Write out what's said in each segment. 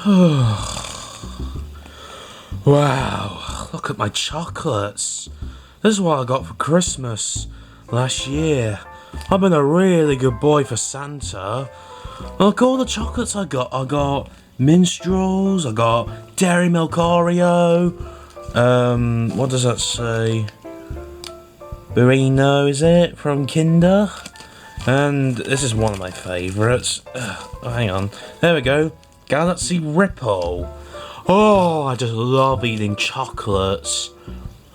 Wow, look at my chocolates. This is what I got for Christmas last year. I've been a really good boy for Santa. Look, all the chocolates I got minstrels, I got Dairy Milk Oreo, what does that say? Burino, is it? From Kinder? And this is one of my favourites. Hang on. There we go. Galaxy Ripple. Oh, I just love eating chocolates.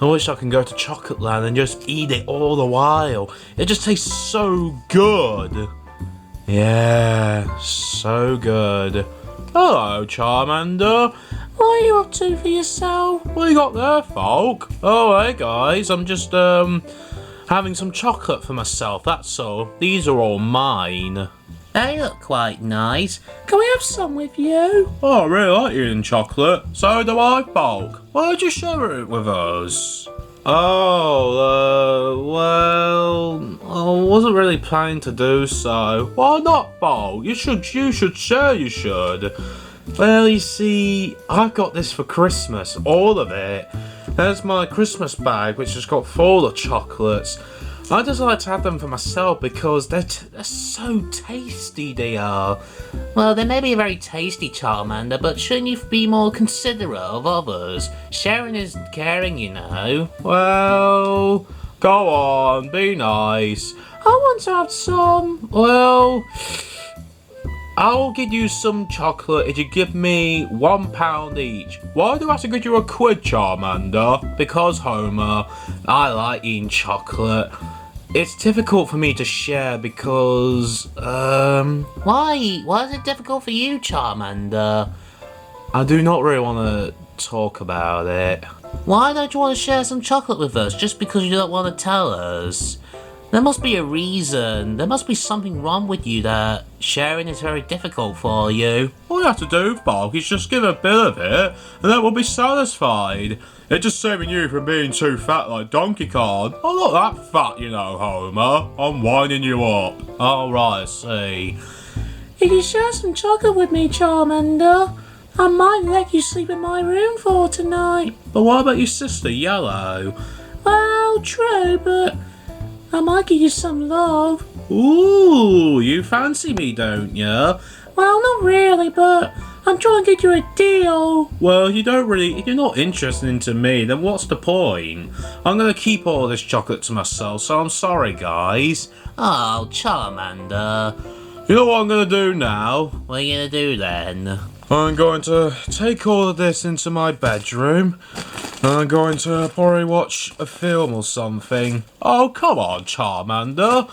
I wish I can go to Chocolate Land and just eat it all the while. It just tastes so good. Yeah, so good. Hello, Charmander. What are you up to for yourself? What you got there, folk? Oh, hey guys, I'm just having some chocolate for myself, that's all. These are all mine. They look quite nice. Can we have some with you? Oh, I really like eating chocolate. So do I, folk. Why don't you share it with us? Oh, well, I wasn't really planning to do so. Why not, folk? You should share, you should. Well, you see, I got this for Christmas, all of it. There's my Christmas bag, which has got full of chocolates. I just like to have them for myself because they're so tasty, they are. Well, they may be very tasty, Charmander, but shouldn't you be more considerate of others? Sharing is caring, you know. Well, go on, be nice. I want to have some. Well, I'll give you some chocolate if you give me £1 each. Why do I have to give you a quid, Charmander? Because, Homer, I like eating chocolate. It's difficult for me to share because, Why? Why is it difficult for you, Charmander? I do not really want to talk about it. Why don't you want to share some chocolate with us just because you don't want to tell us? There must be a reason. There must be something wrong with you that sharing is very difficult for you. All you have to do, folk, is just give a bit of it, and then we'll be satisfied. It's just saving you from being too fat like Donkey Kong. I'm not that fat, you know, Homer. I'm winding you up. Oh, right, I see. If you share some chocolate with me, Charmander, I might let you sleep in my room for tonight. But what about your sister, Yellow? Well, true, but I might give you some love. Ooh, you fancy me, don't you? Well, not really, but I'm trying to get you a deal. Well, you don't really, if you're not interested into me, then what's the point? I'm gonna keep all this chocolate to myself, so I'm sorry, guys. Oh, Charmander. You know what I'm gonna do now? What are you gonna do then? I'm going to take all of this into my bedroom. I'm going to probably watch a film or something. Oh, come on, Charmander.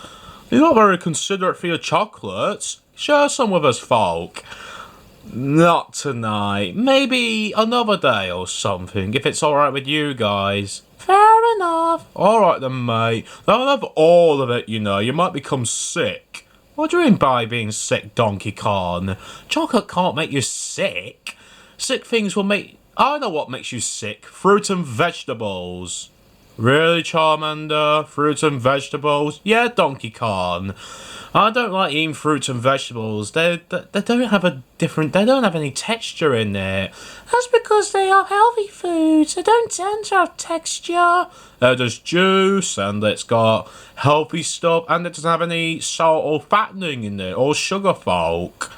You're not very considerate for your chocolates. Share some with us, folk. Not tonight. Maybe another day or something, if it's alright with you guys. Fair enough. Alright then, mate. Don't have all of it, you know. You might become sick. What do you mean by being sick, Donkey Kong? Chocolate can't make you sick. Sick things will make... I know what makes you sick. Fruit and vegetables. Really, Charmander? Fruit and vegetables? Yeah, Donkey Kong. I don't like eating fruits and vegetables. They don't have they don't have any texture in it. That's because they are healthy foods. They don't tend to have texture. There's juice, and it's got healthy stuff, and it doesn't have any salt or fattening in it, or sugar, folk.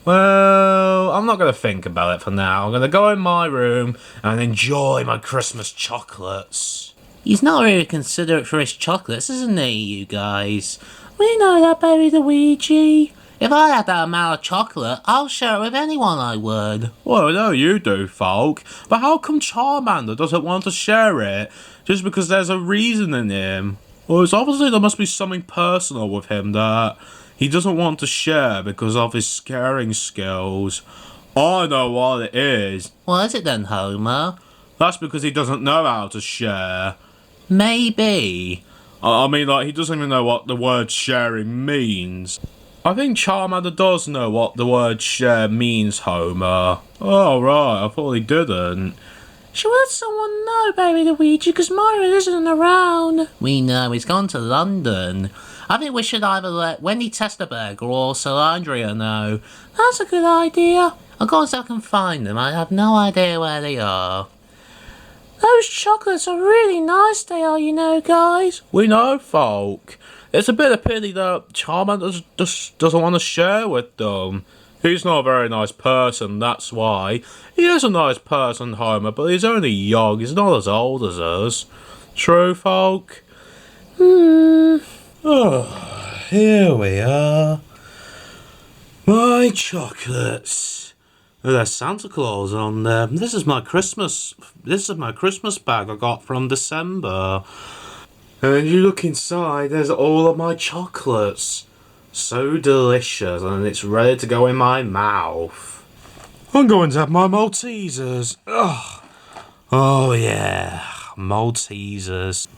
Well, I'm not going to think about it for now. I'm going to go in my room and enjoy my Christmas chocolates. He's not really considerate for his chocolates, isn't he, you guys? We know that, baby Luigi. If I had that amount of chocolate, I'll share it with anyone, I would. Well, I know you do, folk. But how come Charmander doesn't want to share it? Just because there's a reason in him? Well, it's obviously there must be something personal with him that he doesn't want to share because of his scaring skills. I know what it is. What is it then, Homer? That's because he doesn't know how to share. Maybe. I mean, like, he doesn't even know what the word sharing means. I think Charmander does know what the word share means, Homer. Oh, right, I thought he didn't. Should we let someone know, baby Luigi, because Mario isn't around? We know, he's gone to London. I think we should either let Wendy Testerberg or Salandria know. That's a good idea. Of course I can find them, I have no idea where they are. Those chocolates are really nice, they are, you know, guys. We know, folk. It's a bit of pity that Charmander just doesn't want to share with them. He's not a very nice person, that's why. He is a nice person, Homer, but he's only young. He's not as old as us. True, folk? Oh, here we are. My chocolates. There's Santa Claus on there. This is my Christmas bag I got from December. And you look inside, there's all of my chocolates. So delicious, and it's ready to go in my mouth. I'm going to have my Maltesers. Ugh. Oh yeah, Maltesers.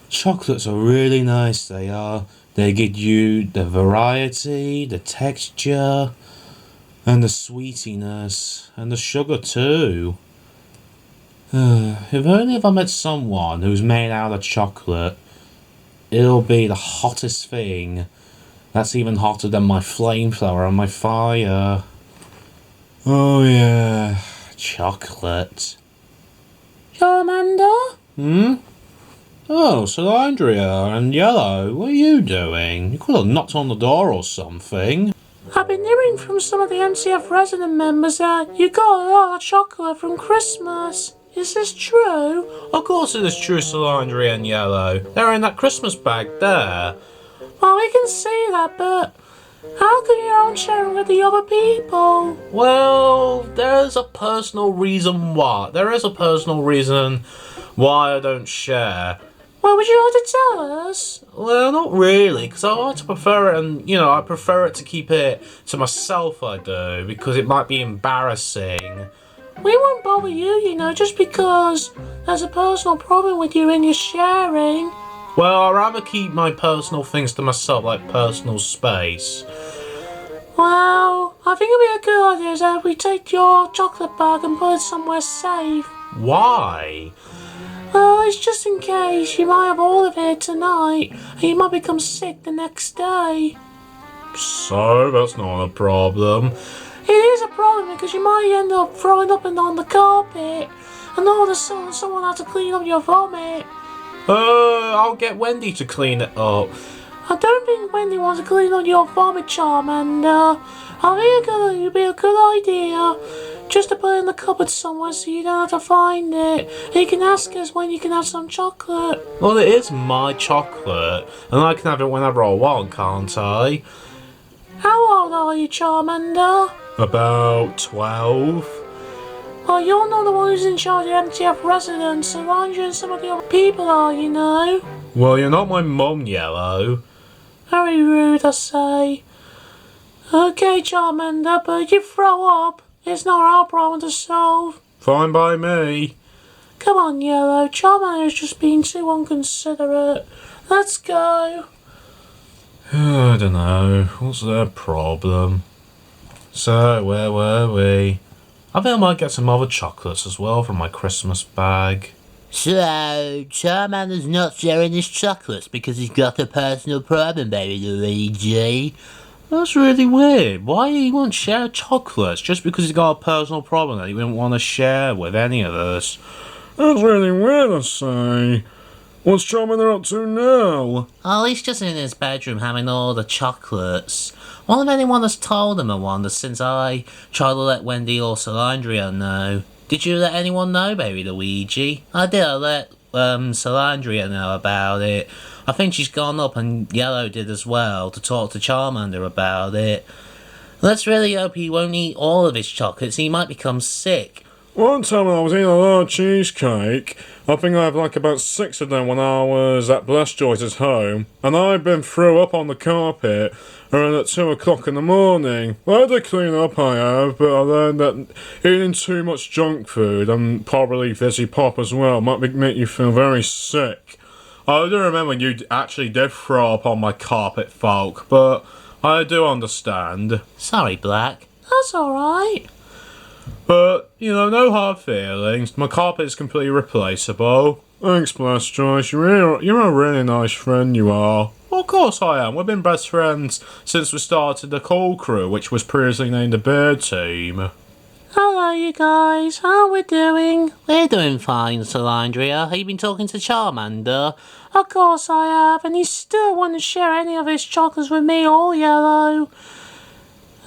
Chocolates are really nice, they are. They give you the variety, the texture, and the sweetiness, and the sugar too. If only if I met someone who's made out of chocolate, it'll be the hottest thing. That's even hotter than my flamethrower on my fire. Oh yeah, chocolate. Charmander? Oh, Salandria and Yellow, what are you doing? You could have knocked on the door or something. I've been hearing from some of the MTF resident members that you got a lot of chocolate from Christmas. Is this true? Of course it is true, Salandria and Yellow. They're in that Christmas bag there. Well, we can see that, but how come you aren't sharing with the other people? Well, there's a personal reason why. There is a personal reason why I don't share. Well, would you like to tell us? Well, not really, because I like to prefer it, and, I prefer it to keep it to myself, I do, because it might be embarrassing. We won't bother you, just because there's a personal problem with you and your sharing. Well, I'd rather keep my personal things to myself, like personal space. Well, I think it'd be a good idea that we take your chocolate bag and put it somewhere safe. Why? Well, it's just in case you might have all of it tonight, and you might become sick the next day. So, that's not a problem. It is a problem because you might end up throwing up and on the carpet, and all of a sudden someone has to clean up your vomit. I'll get Wendy to clean it up. I don't think Wendy wants to clean up your vomit, Charmander. I think it would be a good idea just to put it in the cupboard somewhere so you don't have to find it. And you can ask us when you can have some chocolate. Well, it is my chocolate, and I can have it whenever I want, can't I? How old are you, Charmander? About 12. Well, you're not the one who's in charge of MTF residents, so Andrew and some of the other people are, Well, you're not my mum, Yellow. Very rude, I say. Okay, Charmander, but if you throw up, it's not our problem to solve. Fine by me. Come on, Yellow. Charmander's just being too inconsiderate. Let's go. I don't know. What's their problem? So, where were we? I think I might get some other chocolates as well from my Christmas bag. So, Charmander's not sharing his chocolates because he's got a personal problem, baby Luigi. That's really weird. Why he won't share chocolates just because he's got a personal problem that he wouldn't want to share with any of us? That's really weird, I say. What's Charmander up to now? Oh, he's just in his bedroom having all the chocolates. Wonder if anyone has told him, I wonder, since I tried to let Wendy or Salandria know. Did you let anyone know, baby Luigi? I did. I let Salandria know about it. I think she's gone up, and Yellow did as well, to talk to Charmander about it. Let's really hope he won't eat all of his chocolates. He might become sick. One time I was eating a lot of cheesecake. I think I had about 6 of them when I was at Bless Joyce's home, and I'd been threw up on the carpet around at 2 o'clock in the morning. I had to clean up, I have, but I learned that eating too much junk food, and probably fizzy pop as well, might make you feel very sick. I do remember you actually did throw up on my carpet, folk, but I do understand. Sorry, Black. That's alright. But, no hard feelings. My carpet is completely replaceable. Thanks, Bless Joyce. You're a really nice friend, you are. Well, of course I am. We've been best friends since we started the Call Crew, which was previously named the Beard Team. Hello you guys, how we doing? We're doing fine, Salandria. Have you been talking to Charmander? Of course I have, and he still wouldn't share any of his chocolates with me or Yellow.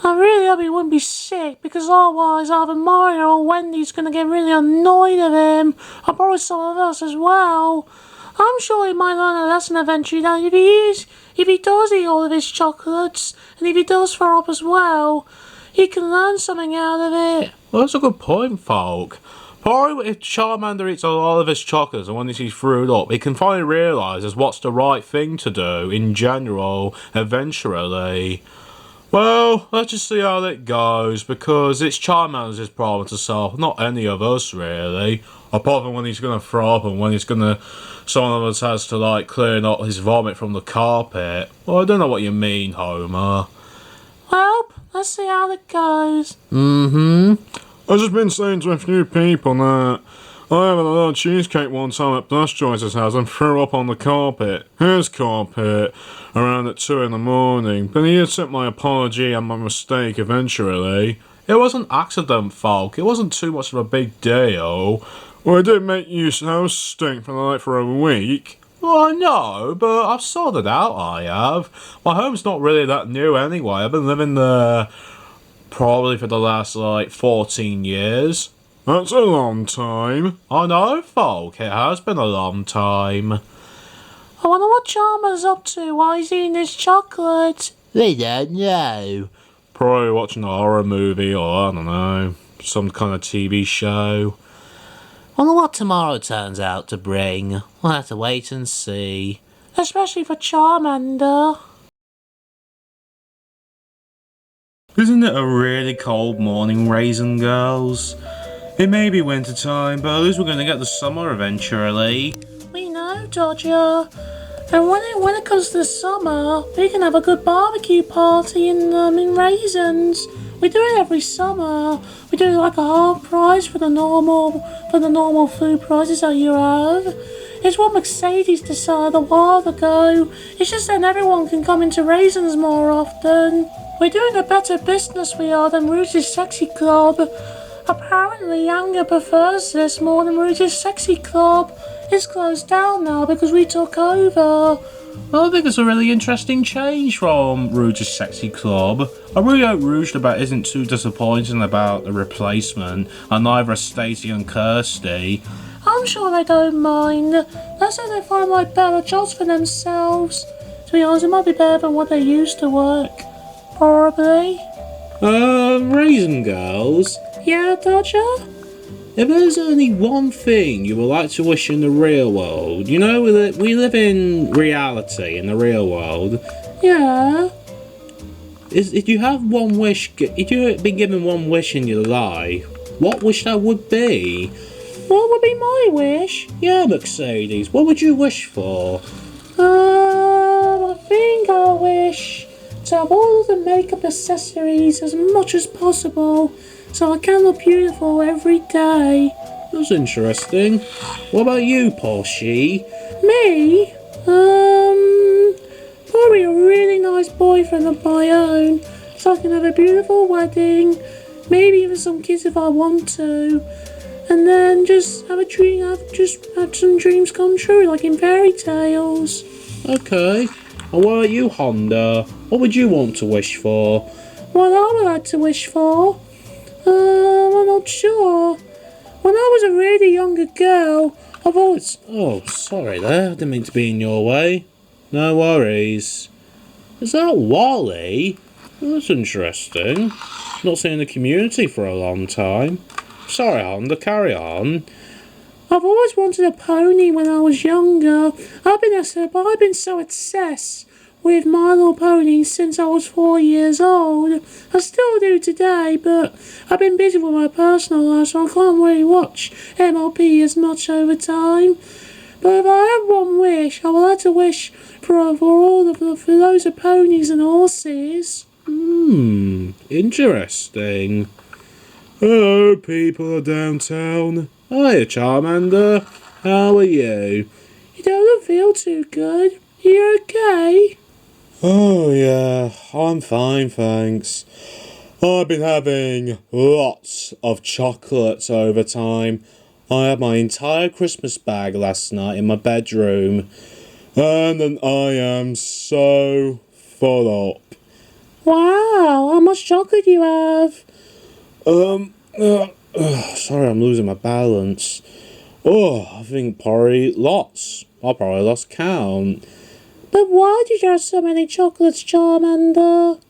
I really hope he wouldn't be sick, because otherwise either Mario or Wendy's gonna get really annoyed at him. Or probably some of us as well. I'm sure he might learn a lesson eventually that if he does eat all of his chocolates, and if he does throw up as well, he can learn something out of it. Well, that's a good point, Falk. Probably if Charmander eats a lot of his chocolates and when he's threw up, he can finally realise what's the right thing to do in general, eventually. Well, let's just see how that goes, because it's Charmander's problem to solve, not any of us, really. Apart from when he's going to throw up and when someone of us has to, like, clean up his vomit from the carpet. Well, I don't know what you mean, Homer. Well, let's see how it goes. I've just been saying to a few people that I had a little cheesecake one time at Blast Joyce's house and threw up on the carpet, his carpet, around at 2 in the morning, but he accepted my apology and my mistake eventually. It was an accident, Falk. It wasn't too much of a big deal. Well, it did make your house stink for a week. Well, I know, but I've sorted out, I have. My home's not really that new anyway. I've been living there probably for the last, 14 years. That's a long time. I know, Falk. It has been a long time. I wonder what Charmander's up to while he's eating his chocolate. We don't know. Probably watching a horror movie or, I don't know, some kind of TV show. Wonder what tomorrow turns out to bring. We'll have to wait and see. Especially for Charmander. Isn't it a really cold morning, Raisin Girls? It may be winter time, but at least we're going to get the summer eventually. We know, Dodger. And when it comes to summer, we can have a good barbecue party in Raisins. We do it every summer. We do like a half price for the normal food prices that you have. It's what Mercedes decided a while ago. It's just then everyone can come into Raisins more often. We're doing a better business we are than Rouge's Sexy Club. Apparently Younger prefers this more than Rouge's Sexy Club. It's closed down now because we took over. I think it's a really interesting change from Rouge's Sexy Club. I really hope Rouge isn't too disappointed about the replacement, and neither Stacey and Kirsty. I'm sure they don't mind. Let's say they find better jobs for themselves. To be honest, it might be better than what they used to work. Probably. Raisin Girls? Yeah, Dodger? If there's only one thing you would like to wish in the real world, you know, we live in reality, in the real world. Yeah. If you have one wish, if you've been given one wish in your life, what wish that would be? What would be my wish? Yeah, Mercedes, what would you wish for? I think I wish to have all the makeup accessories as much as possible, so I can look beautiful every day. That's interesting. What about you, Porsche? Me? Probably a really nice boyfriend of my own, so I can have a beautiful wedding, maybe even some kids if I want to, and then just have have some dreams come true, like in fairy tales. Okay. And what about you, Honda? What would you want to wish for? What I would like to wish for? I'm not sure. When I was a really younger girl, I've always... Oh, sorry there. I didn't mean to be in your way. No worries. Is that Wally? That's interesting. Not seen in the community for a long time. Sorry, Honda, carry on. I've always wanted a pony when I was younger. I've been so obsessed with My Little Pony since I was 4 years old. I still do today, but I've been busy with my personal life, so I can't really watch MLP as much over time. But if I have one wish, I would like to wish for loads of ponies and horses. Interesting. Hello, people of downtown. Hiya, Charmander. How are you? You don't feel too good. You okay? Oh, yeah, I'm fine, thanks. I've been having lots of chocolates over time. I had my entire Christmas bag last night in my bedroom, and then I am so full up. Wow, how much chocolate do you have? Sorry, I'm losing my balance. Oh, I think probably lots. I probably lost count. But why did you have so many chocolates, Charmander?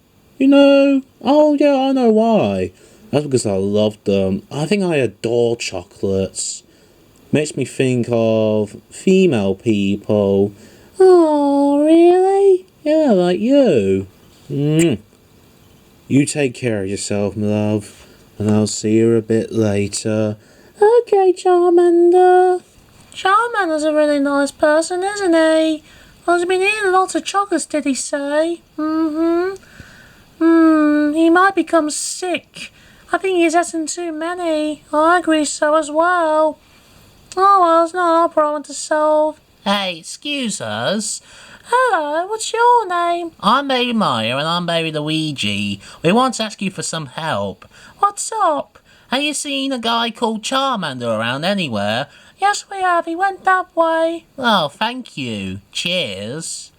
Oh yeah, I know why. That's because I love them. I think I adore chocolates. Makes me think of female people. Oh, really? Yeah, like you. You take care of yourself, my love, and I'll see you a bit later. Okay, Charmander. Charmander's a really nice person, isn't he? Well, he's been eating lots of chocolates, did he say? He might become sick. I think he's eaten too many. I agree so as well. Oh well, it's not our problem to solve. Hey, excuse us. Hello, what's your name? I'm Baby Mario and I'm Baby Luigi. We want to ask you for some help. What's up? Have you seen a guy called Charmander around anywhere? Yes, we have. He went that way. Oh, thank you. Cheers.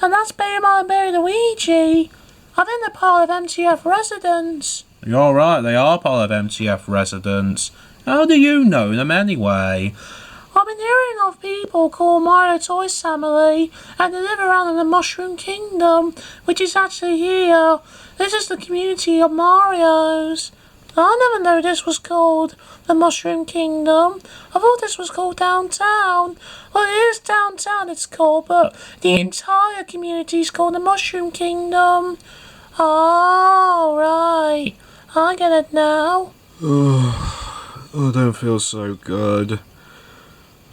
And that's Baby Mario and Baby Luigi. I think they're part of MTF residents. You're right, they are part of MTF residents. How do you know them anyway? I've been hearing of people called Mario Toys Family, and they live around in the Mushroom Kingdom, which is actually here. This is the community of Marios. I never knew this was called the Mushroom Kingdom. I thought this was called Downtown. Well, it is Downtown it's called, but the entire community is called the Mushroom Kingdom. Oh, right. I get it now. I don't feel so good.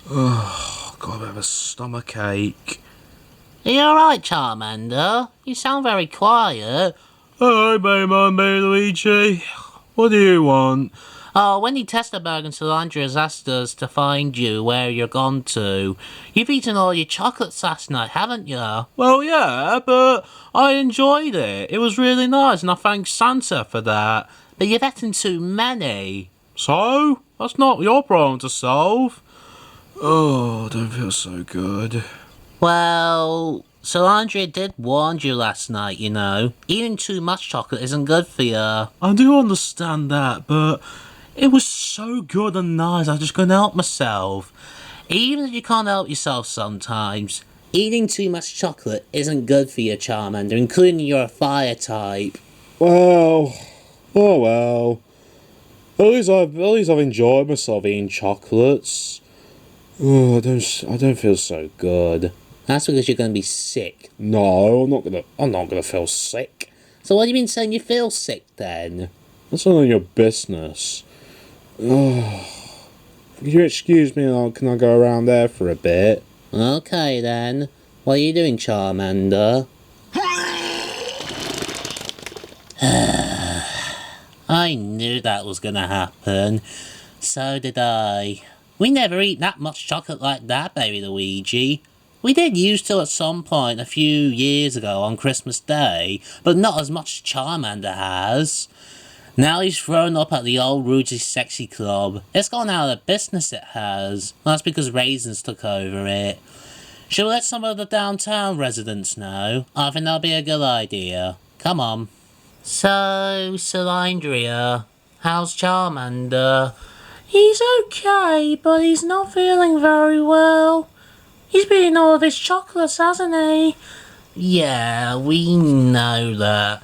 Got a bit of a stomach ache. Are you alright, Charmander? You sound very quiet. Hi, baby Luigi. What do you want? Oh, Wendy Testerberg and Solandria's asked us to find you where you're gone to. You've eaten all your chocolates last night, haven't you? Well, yeah, but I enjoyed it. It was really nice, and I thank Santa for that. But you've eaten too many. So? That's not your problem to solve. Oh, I don't feel so good. Well, Solandria did warn you last night, you know. Eating too much chocolate isn't good for you. I do understand that, but it was so good and nice, I just couldn't help myself. Even if you can't help yourself sometimes, eating too much chocolate isn't good for you, Charmander, including you're a fire type. Well, oh well. At least I've enjoyed myself eating chocolates. Oh, I don't feel so good. That's because you're going to be sick. No, I'm not gonna feel sick. So what do you mean saying you feel sick then? That's none of your business. Oh, could you excuse me and can I go around there for a bit? Okay then. What are you doing, Charmander? I knew that was gonna happen. So did I. We never eat that much chocolate like that, baby Luigi. We did used to at some point a few years ago on Christmas Day, but not as much as Charmander has. Now he's thrown up at the old Luigi Sexy Club. It's gone out of business, it has. That's because Raisins took over it. Shall we let some of the downtown residents know? I think that'll be a good idea. Come on. So, Solandria, how's Charmander? He's okay, but he's not feeling very well. He's been eating all of his chocolates, hasn't he? Yeah, we know that.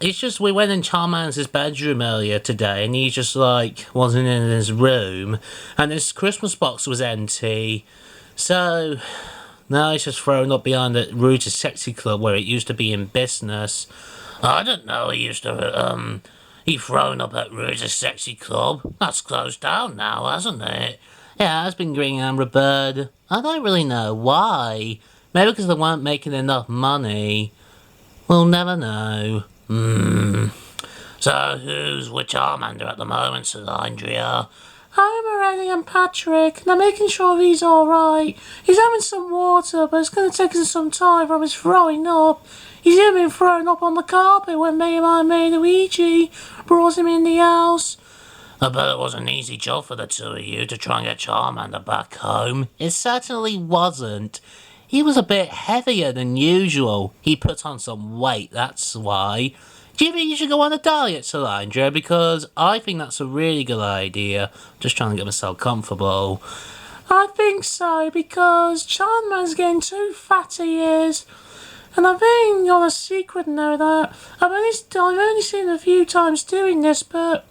It's just we went in Charmander's bedroom earlier today and he just wasn't in his room and his Christmas box was empty. So now he's just thrown up behind the Rouge's Sexy Club where it used to be in business. I didn't know he used to he thrown up at Rouge's Sexy Club. That's closed down now, hasn't it? Yeah, it's been green Amber Bird. I don't really know why. Maybe because they weren't making enough money. We'll never know. So who's with Charmander at the moment, Solandria? I'm Eddie and Patrick, and I'm making sure he's alright. He's having some water, but it's going to take him some time from his throwing up. He's even been thrown up on the carpet when me and my mate Luigi brought him in the house. I bet it was an easy job for the two of you to try and get Charmander back home. It certainly wasn't. He was a bit heavier than usual. He put on some weight, that's why. Do you think you should go on a diet, Solandra? Because I think that's a really good idea. Just trying to get myself comfortable. I think so, because Charmander's getting too fat he is. And I think on a secret note that I've only seen him a few times doing this, but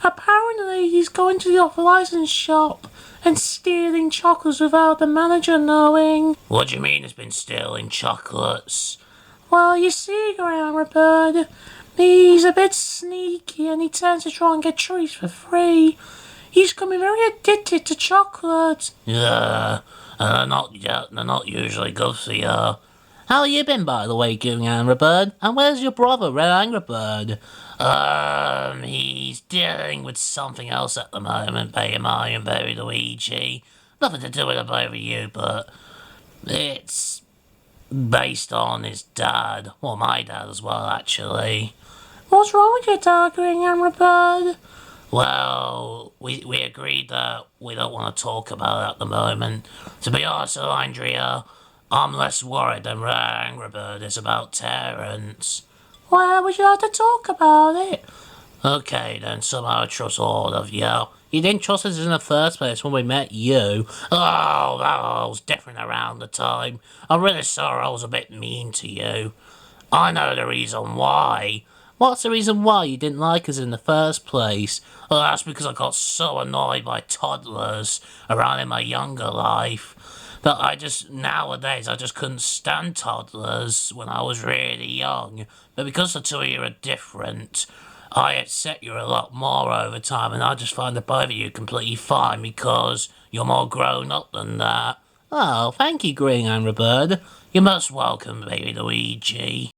apparently he's going to the off-license shop and stealing chocolates without the manager knowing. What do you mean he's been stealing chocolates? Well, you see, Grandma Bird, he's a bit sneaky and he tends to try and get treats for free. He's becoming very addicted to chocolate. Yeah, they're not usually good for you. How you been, by the way, Green Angry Bird? And where's your brother, Red Angry Bird? He's dealing with something else at the moment, baby Luigi. Nothing to do with the both of you, but it's based on his dad. Well, my dad as well, actually. What's wrong with your dad, Green Angry Bird? Well, we agreed that we don't want to talk about it at the moment. To be honest, Andrea, I'm less worried than Red Angry Bird is about Terrence. Well, would you like to talk about it? Okay, then somehow I trust all of you. You didn't trust us in the first place when we met you. Oh, that was different around the time. I'm really sorry I was a bit mean to you. I know the reason why. What's the reason why you didn't like us in the first place? Well, that's because I got so annoyed by toddlers around in my younger life that nowadays I just couldn't stand toddlers when I was really young. But because the two of you are different, I accept you a lot more over time, and I just find the both of you completely fine because you're more grown up than that. Oh, thank you, Green Angry Bird. You're most welcome, baby Luigi.